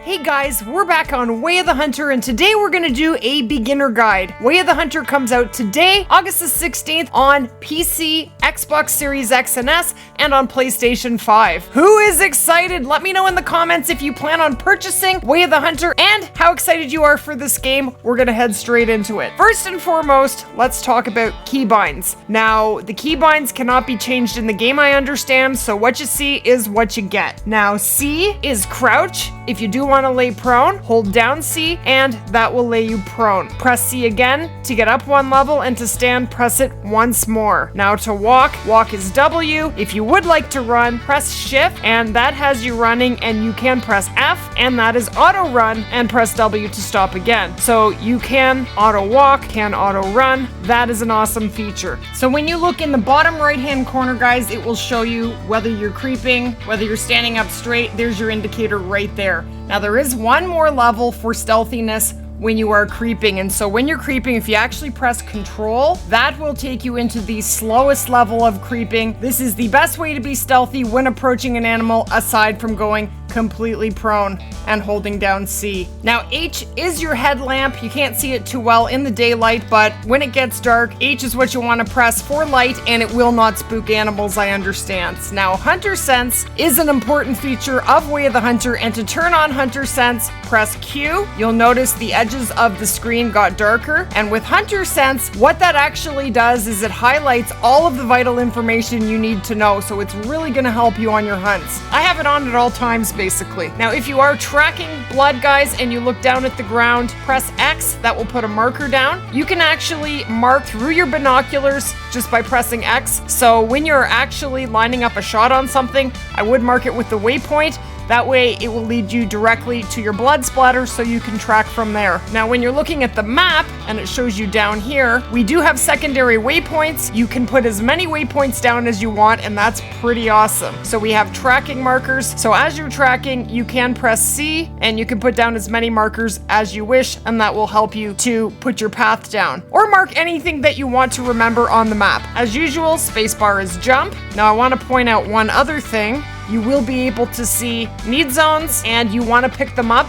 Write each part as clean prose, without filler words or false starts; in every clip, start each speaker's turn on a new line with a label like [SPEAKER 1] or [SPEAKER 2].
[SPEAKER 1] Hey guys, we're back on Way of the Hunter, and today we're gonna do a beginner guide. Way of the Hunter comes out today, August the 16th, on PC, Xbox Series X and S, and on PlayStation 5. Who is excited? Let me know in the comments if you plan on purchasing Way of the Hunter and how excited you are for this game. We're gonna head straight into it. First and foremost, let's talk about keybinds. Now, the keybinds cannot be changed in the game, I understand, so what you see is what you get. Now, C is crouch. If you do want to lay prone, hold down C, and that will lay you prone. Press C again to get up one level, and to stand, press it once more. Now to walk is W. If you would like to run, press Shift, and that has you running, and you can press F, and that is auto run, and press W to stop again. So you can auto walk, can auto run. That is an awesome feature. So when you look in the bottom right hand corner, guys, it will show you whether you're creeping, whether you're standing up straight. There's your indicator right there. Now there is one more level for stealthiness when you are creeping, and so when you're creeping, if you actually press Control, that will take you into the slowest level of creeping. This is the best way to be stealthy when approaching an animal, aside from going completely prone and holding down C. Now H is your headlamp. You can't see it too well in the daylight, but when it gets dark, H is what you want to press for light, and it will not spook animals, I understand. Now Hunter Sense is an important feature of Way of the Hunter, and to turn on Hunter Sense, press Q. You'll notice the edges of the screen got darker, and with Hunter Sense, what that actually does is it highlights all of the vital information you need to know, so it's really going to help you on your hunts. I have it on at all times, basically. Now, if you are tracking blood, guys, and you look down at the ground, press X. That will put a marker down. You can actually mark through your binoculars just by pressing X. So when you're actually lining up a shot on something, I would mark it with the waypoint. That way it will lead you directly to your blood splatter, so you can track from there. Now, when you're looking at the map and it shows you down here, we do have secondary waypoints. You can put as many waypoints down as you want, and that's pretty awesome. So we have tracking markers. So as you're tracking, you can press C and you can put down as many markers as you wish, and that will help you to put your path down or mark anything that you want to remember on the map. As usual, spacebar is jump. Now I want to point out one other thing. You will be able to see need zones, and you want to pick them up.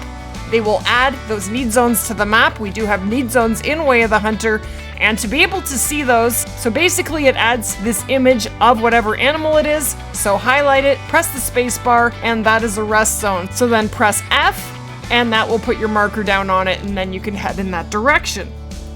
[SPEAKER 1] They will add those need zones to the map. We do have need zones in Way of the Hunter, and to be able to see those, so basically it adds this image of whatever animal it is. So highlight it, press the space bar, and that is a rest zone. So then press F, and that will put your marker down on it, and then you can head in that direction.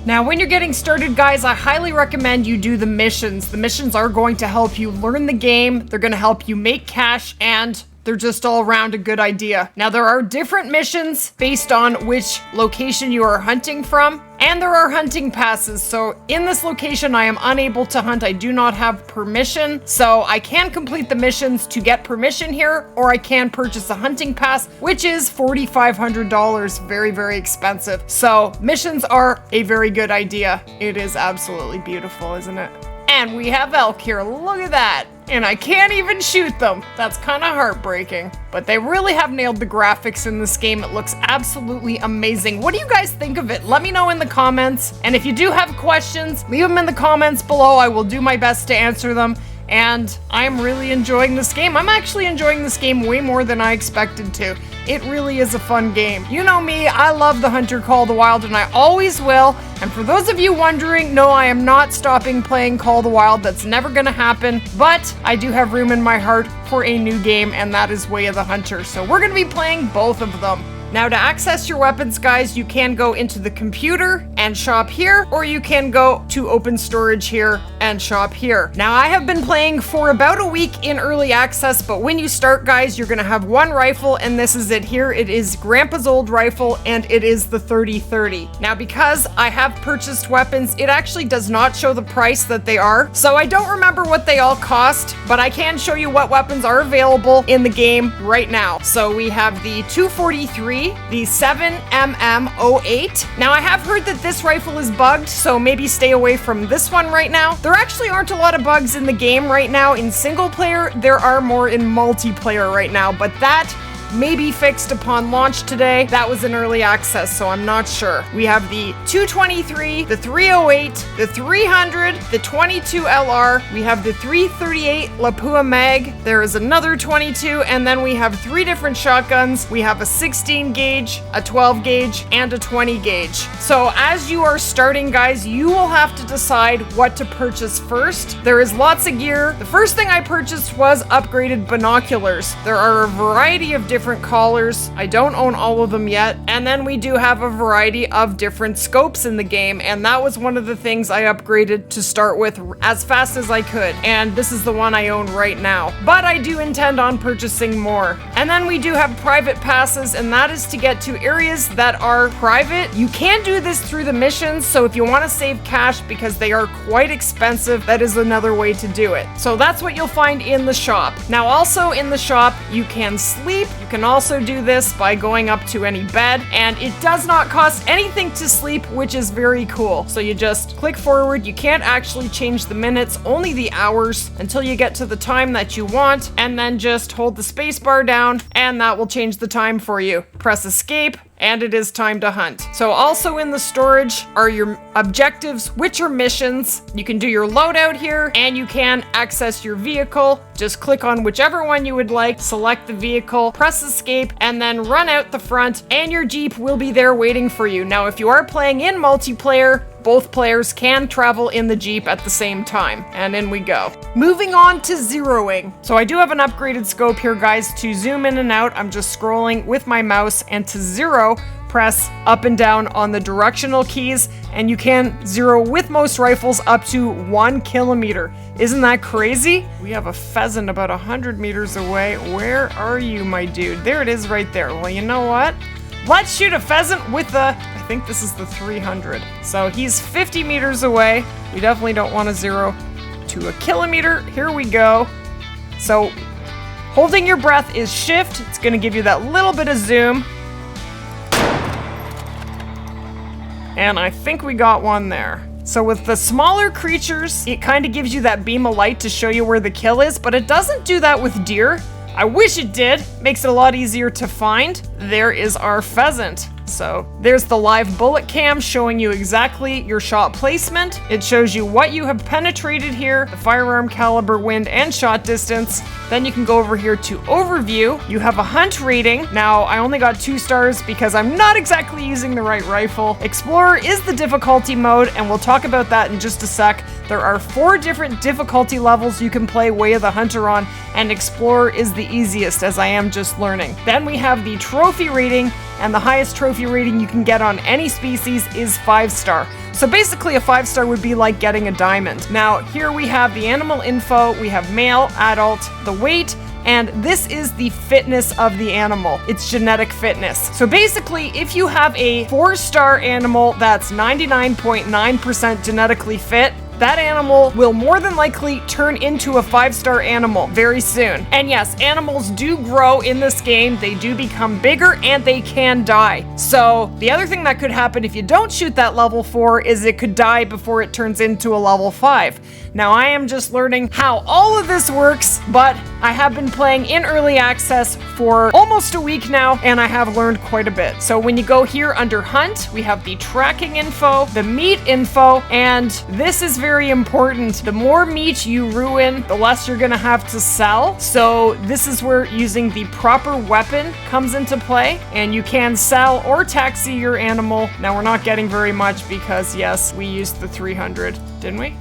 [SPEAKER 1] Now, when you're getting started, guys, I highly recommend you do the missions. The missions are going to help you learn the game, they're going to help you make cash, and they're just all around a good idea. Now, there are different missions based on which location you are hunting from, and there are hunting passes. So in this location, I am unable to hunt. I do not have permission. So I can complete the missions to get permission here, or I can purchase a hunting pass, which is $4,500. Very, very expensive. So missions are a very good idea. It is absolutely beautiful, isn't it? And we have elk here. Look at that. And I can't even shoot them. That's kind of heartbreaking. But they really have nailed the graphics in this game. It looks absolutely amazing. What do you guys think of it? Let me know in the comments. And if you do have questions, leave them in the comments below. I will do my best to answer them. And I'm really enjoying this game. I'm actually enjoying this game way more than I expected to. It really is a fun game. You know me, I love the Hunter Call of the Wild, and I always will. And for those of you wondering, no, I am not stopping playing Call of the Wild. That's never gonna happen. But I do have room in my heart for a new game, and that is Way of the Hunter. So we're gonna be playing both of them. Now, to access your weapons, guys, you can go into the computer and shop here, or you can go to open storage here and shop here. Now, I have been playing for about a week in early access, but when you start, guys, you're gonna have one rifle, and this is it here. It is Grandpa's old rifle, and it is the 30-30. Now, because I have purchased weapons, it actually does not show the price that they are, so I don't remember what they all cost, but I can show you what weapons are available in the game right now. So we have the 243, the 7mm08. Now, I have heard that this rifle is bugged, so maybe stay away from this one right now. There actually aren't a lot of bugs in the game right now in single player. There are more in multiplayer right now, but that maybe fixed upon launch today. That was in early access, so I'm not sure. We have the 223, the 308, the 300, the 22 LR. We have the 338 Lapua Mag. There is another 22, and then we have 3 different shotguns. We have a 16 gauge, a 12 gauge, and a 20 gauge. So as you are starting, guys, you will have to decide what to purchase first. There is lots of gear. The first thing I purchased was upgraded binoculars. There are a variety of different collars. I don't own all of them yet. And then we do have a variety of different scopes in the game, and that was one of the things I upgraded to start with as fast as I could. And this is the one I own right now. But I do intend on purchasing more. And then we do have private passes, and that is to get to areas that are private. You can do this through the missions, so if you want to save cash because they are quite expensive, that is another way to do it. So that's what you'll find in the shop. Now also in the shop, you can sleep. You can also do this by going up to any bed, and it does not cost anything to sleep, which is very cool. So you just click forward. You can't actually change the minutes, only the hours until you get to the time that you want, and then just hold the space bar down and that will change the time for you. Press escape, and it is time to hunt. So also in the storage are your objectives, which are missions. You can do your loadout here, and you can access your vehicle. Just click on whichever one you would like, select the vehicle, press escape, and then run out the front, and your Jeep will be there waiting for you. Now, if you are playing in multiplayer, both players can travel in the Jeep at the same time. And in we go. Moving on to zeroing. So I do have an upgraded scope here, guys. To zoom in and out, I'm just scrolling with my mouse, and to zero, press up and down on the directional keys, and you can zero with most rifles up to 1 kilometer. Isn't that crazy? We have a pheasant about 100 meters away. Where are you, my dude? There it is right there. Well, you know what? Let's shoot a pheasant with the, I think this is the 300. So he's 50 meters away. We definitely don't want to zero to a kilometer. Here we go. So holding your breath is shift. It's going to give you that little bit of zoom. And I think we got one there. So with the smaller creatures, it kind of gives you that beam of light to show you where the kill is, but it doesn't do that with deer. I wish it did. Makes it a lot easier to find. There is our pheasant. So there's the live bullet cam showing you exactly your shot placement. It shows you what you have penetrated here, the firearm caliber, wind, and shot distance. Then you can go over here to overview. You have a hunt rating. Now, I only got 2 stars because I'm not exactly using the right rifle. Explorer is the difficulty mode, and we'll talk about that in just a sec. There are 4 different difficulty levels you can play Way of the Hunter on, and Explorer is the easiest, as I am just learning. Then we have the trophy rating, and the highest trophy rating you can get on any species is 5-star. So basically a 5-star would be like getting a diamond. Now here we have the animal info, we have male, adult, the weight, and this is the fitness of the animal. It's genetic fitness. So basically, if you have a 4-star animal that's 99.9% genetically fit, that animal will more than likely turn into a 5-star animal very soon. And yes, animals do grow in this game. They do become bigger, and they can die. So the other thing that could happen if you don't shoot that level 4 is it could die before it turns into a level 5. Now, I am just learning how all of this works, but I have been playing in early access for almost a week now, and I have learned quite a bit. So when you go here under Hunt, we have the tracking info, the meat info, and this is very important. The more meat you ruin, the less you're gonna have to sell. So this is where using the proper weapon comes into play, and you can sell or taxi your animal. Now, we're not getting very much because, yes, we used the 300, didn't we?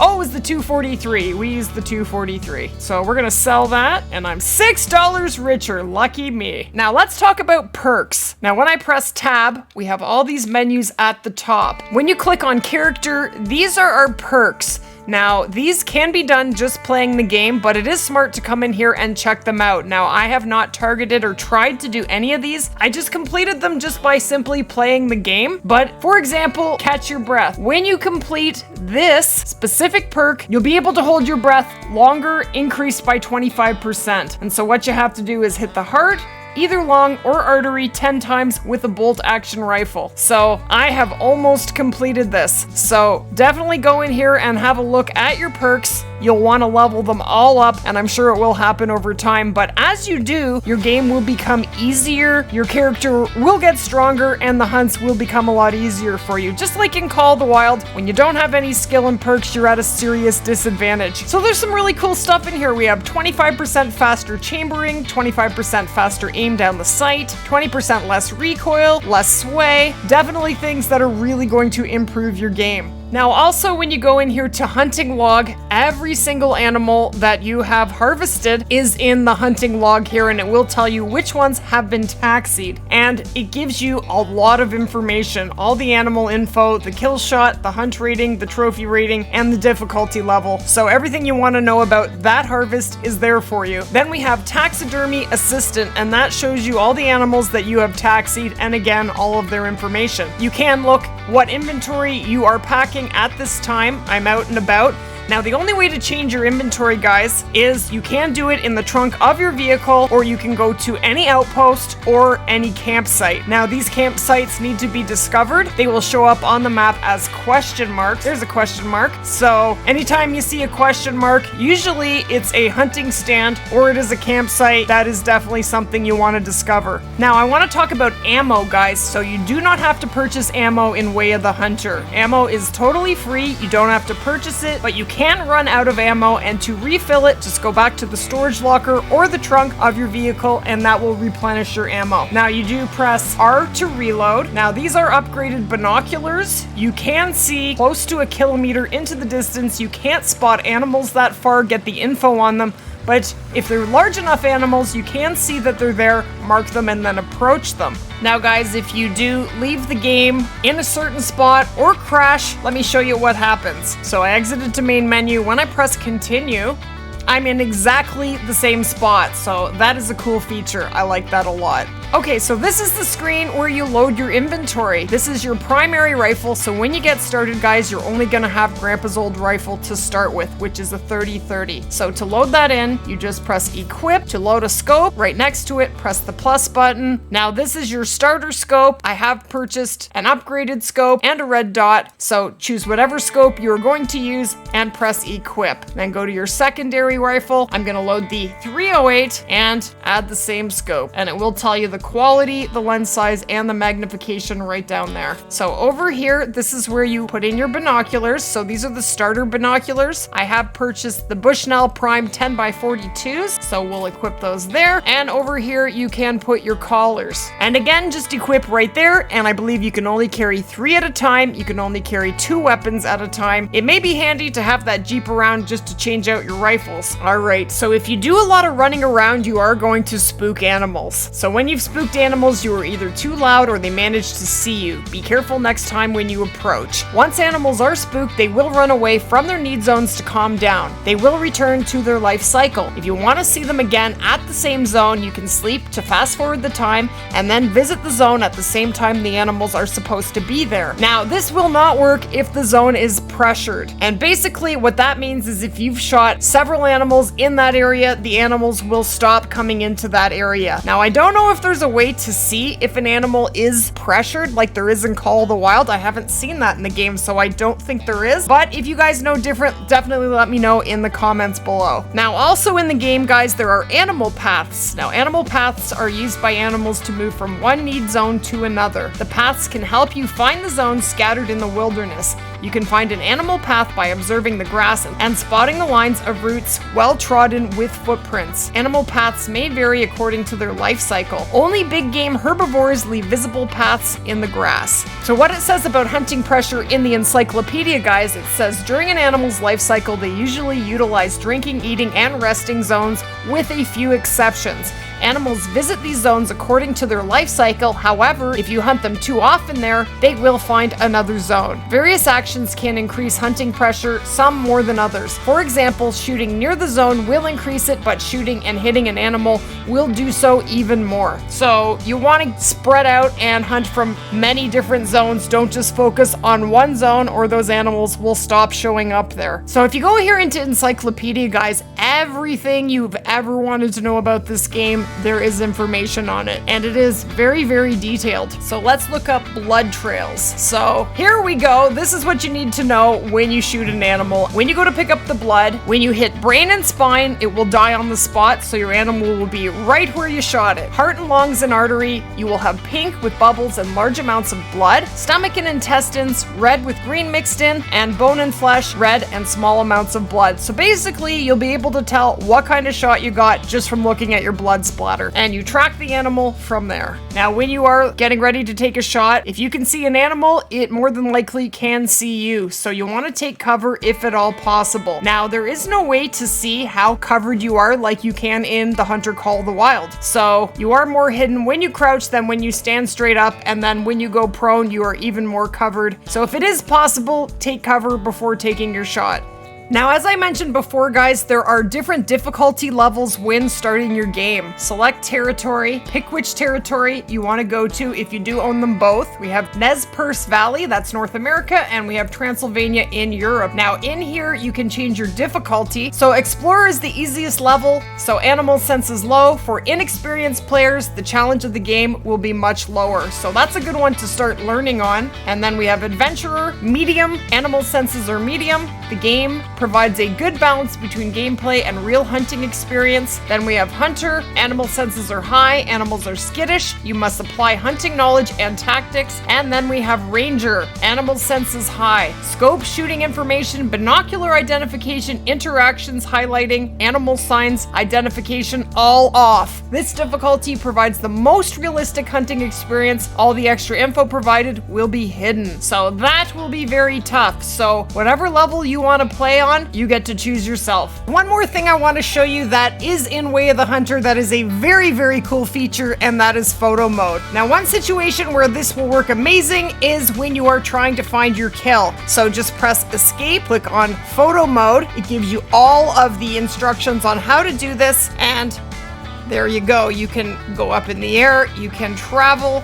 [SPEAKER 1] Oh, it was the 243. We used the 243. So we're gonna sell that, and I'm $6 richer. Lucky me. Now let's talk about perks. Now when I press tab, we have all these menus at the top. When you click on character, these are our perks. Now, these can be done just playing the game, but it is smart to come in here and check them out. Now, I have not targeted or tried to do any of these. I just completed them just by simply playing the game. But, for example, catch your breath. When you complete this specific perk, you'll be able to hold your breath longer, increased by 25%. And so what you have to do is hit the heart, either lung or artery 10 times with a bolt action rifle. So I have almost completed this. So definitely go in here and have a look at your perks. You'll want to level them all up, and I'm sure it will happen over time, but as you do, your game will become easier, your character will get stronger, and the hunts will become a lot easier for you. Just like in Call of the Wild, when you don't have any skill and perks, you're at a serious disadvantage. So there's some really cool stuff in here. We have 25% faster chambering, 25% faster aim down the sight, 20% less recoil, less sway. Definitely things that are really going to improve your game. Now also, when you go in here to hunting log, every single animal that you have harvested is in the hunting log here, and it will tell you which ones have been taxied. And it gives you a lot of information, all the animal info, the kill shot, the hunt rating, the trophy rating, and the difficulty level. So everything you want to know about that harvest is there for you. Then we have Taxidermy Assistant, and that shows you all the animals that you have taxied, and again, all of their information. You can look what inventory you are packing at this time. I'm out and about. Now, the only way to change your inventory, guys, is you can do it in the trunk of your vehicle, or you can go to any outpost or any campsite. Now, these campsites need to be discovered. They will show up on the map as question marks. There's a question mark. So anytime you see a question mark, usually it's a hunting stand or it is a campsite. That is definitely something you want to discover. Now, I want to talk about ammo, guys. So you do not have to purchase ammo in Way of the Hunter. Ammo is totally free. You don't have to purchase it, but you can run out of ammo, and to refill it, just go back to the storage locker or the trunk of your vehicle, and that will replenish your ammo. Now, you do press R to reload. Now, these are upgraded binoculars. You can see close to 1 kilometer into the distance. You can't spot animals that far, get the info on them, but if they're large enough animals, you can see that they're there, mark them, and then approach them. Now, guys, if you do leave the game in a certain spot or crash, let me show you what happens. So I exited to main menu. When I press continue, I'm in exactly the same spot. So that is a cool feature. I like that a lot. Okay, so this is the screen where you load your inventory. This is your primary rifle, so when you get started, guys, you're only gonna have Grandpa's old rifle to start with, which is a 30-30. So to load that in, you just press equip. To load a scope, right next to it, press the plus button. Now this is your starter scope. I have purchased an upgraded scope and a red dot, so choose whatever scope you're going to use and press equip. Then go to your secondary rifle. I'm gonna load the 308 and add the same scope, and it will tell you the quality, the lens size, and the magnification right down there. So over here, this is where you put in your binoculars. So these are the starter binoculars. I have purchased the Bushnell Prime 10x42s, so we'll equip those there. And over here, you can put your collars. And again, just equip right there, and I believe you can only carry 3 at a time. You can only carry 2 weapons at a time. It may be handy to have that Jeep around just to change out your rifles. All right, so if you do a lot of running around, you are going to spook animals. So when you've spooked animals, you are either too loud or they manage to see you. Be careful next time when you approach. Once animals are spooked, they will run away from their need zones to calm down. They will return to their life cycle. If you want to see them again at the same zone, you can sleep to fast forward the time and then visit the zone at the same time the animals are supposed to be there. Now, this will not work if the zone is pressured. And basically what that means is if you've shot several animals in that area, the animals will stop coming into that area. Now, I don't know if there's a way to see if an animal is pressured like there is in Call of the Wild. I haven't seen that in the game, so I don't think there is. But if you guys know different, definitely let me know in the comments below. Now, also in the game, guys, there are animal paths. Now, animal paths are used by animals to move from one need zone to another. The paths can help you find the zones scattered in the wilderness. You can find an animal path by observing the grass and spotting the lines of routes well trodden with footprints. Animal paths may vary according to their life cycle. Only big game herbivores leave visible paths in the grass. So what it says about hunting pressure in the Encyclopedia, guys, it says during an animal's life cycle, they usually utilize drinking, eating, and resting zones with a few exceptions. Animals visit these zones according to their life cycle. However, if you hunt them too often there, they will find another zone. Various actions can increase hunting pressure, some more than others. For example, shooting near the zone will increase it, but shooting and hitting an animal will do so even more. So you want to spread out and hunt from many different zones. Don't just focus on one zone or those animals will stop showing up there. So if you go here into Encyclopedia, guys, everything you've ever wanted to know about this game there is information on it, and it is very, very detailed. So let's look up blood trails. So here we go. This is what you need to know when you shoot an animal. When you go to pick up the blood, when you hit brain and spine, it will die on the spot, so your animal will be right where you shot it. Heart and lungs and artery, you will have pink with bubbles and large amounts of blood. Stomach and intestines, red with green mixed in, and bone and flesh, red and small amounts of blood. So basically, you'll be able to tell what kind of shot you got just from looking at your blood splatter, and you track the animal from there. Now, when you are getting ready to take a shot, if you can see an animal, it more than likely can see you, so you want to take cover if at all possible. Now, there is no way to see how covered you are like you can in The Hunter Call of the Wild. So you are more hidden when you crouch than when you stand straight up, and then when you go prone, you are even more covered. So if it is possible, take cover before taking your shot. Now, as I mentioned before, guys, there are different difficulty levels when starting your game. Select territory, pick which territory you want to go to if you do own them both. We have Nez Perce Valley, that's North America, and we have Transylvania in Europe. Now, in here, you can change your difficulty. So Explorer is the easiest level, so Animal Sense is low. For inexperienced players, the challenge of the game will be much lower. So that's a good one to start learning on. And then we have Adventurer, medium, Animal Senses are medium. The game provides a good balance between gameplay and real hunting experience. Then we have Hunter, animal senses are high, animals are skittish, you must apply hunting knowledge and tactics. And then we have Ranger, animal senses high, scope shooting information, binocular identification, interactions highlighting, animal signs identification all off. This difficulty provides the most realistic hunting experience. All the extra info provided will be hidden, so that will be very tough. So whatever level you want to play on, you get to choose yourself. One more thing I want to show you that is in Way of the Hunter that is a very, very cool feature, and that is photo mode. Now, one situation where this will work amazing is when you are trying to find your kill. So just press escape, click on photo mode. It gives you all of the instructions on how to do this, and there you go. You can go up in the air, you can travel,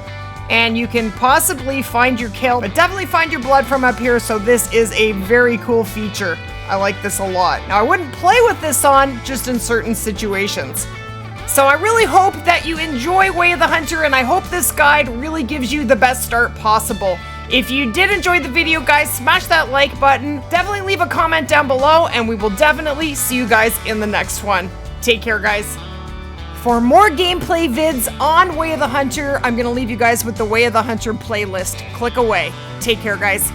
[SPEAKER 1] and you can possibly find your kill, but definitely find your blood from up here. So this is a very cool feature. I like this a lot. Now, I wouldn't play with this on, just in certain situations. So I really hope that you enjoy Way of the Hunter, and I hope this guide really gives you the best start possible. If you did enjoy the video, guys, smash that like button. Definitely leave a comment down below, and we will definitely see you guys in the next one. Take care, guys. For more gameplay vids on Way of the Hunter, I'm going to leave you guys with the Way of the Hunter playlist. Click away. Take care, guys.